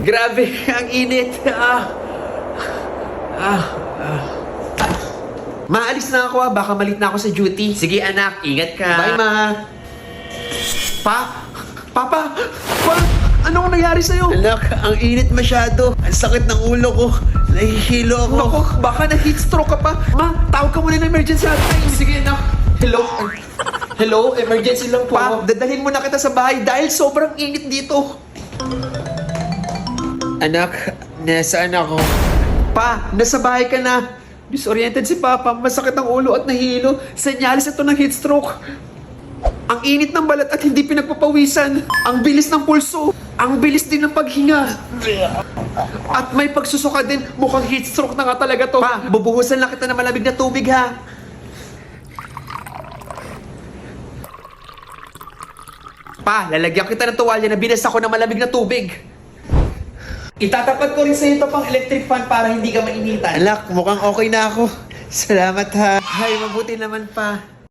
Grabe, ang init. Maalis na ako baka malit na ako sa duty. Sige anak, ingat ka. Bye ma. Papa! Anong nangyari sa'yo? Anak, ang init masyado. Ang sakit ng ulo ko. Nahihilo ako. Naku, baka na-heat stroke ka pa. Ma, tawag ka muna ng emergency hotline. Sige anak. Hello? Hello? Emergency lang po. Pa, dadalhin mo na kita sa bahay dahil sobrang init dito. Anak, nasaan ako? Pa, nasa bahay ka na. Disoriented si Papa, masakit ang ulo at nahihilo. Senyalis ito ng heat stroke. Ang init ng balat at hindi pinagpapawisan. Ang bilis ng pulso. Ang bilis din ng paghinga. At may pagsusuka din. Mukhang heat stroke na nga talaga to. Pa, bubuhusan lang kita ng malamig na tubig ha. Pa, lalagyan kita ng tuwalya na binasa ko ng malamig na tubig. Itatapat ko rin sa ito pang electric fan para hindi ka mainitan. Anak, mukhang okay na ako. Salamat ha. Ay, mabuti naman pa.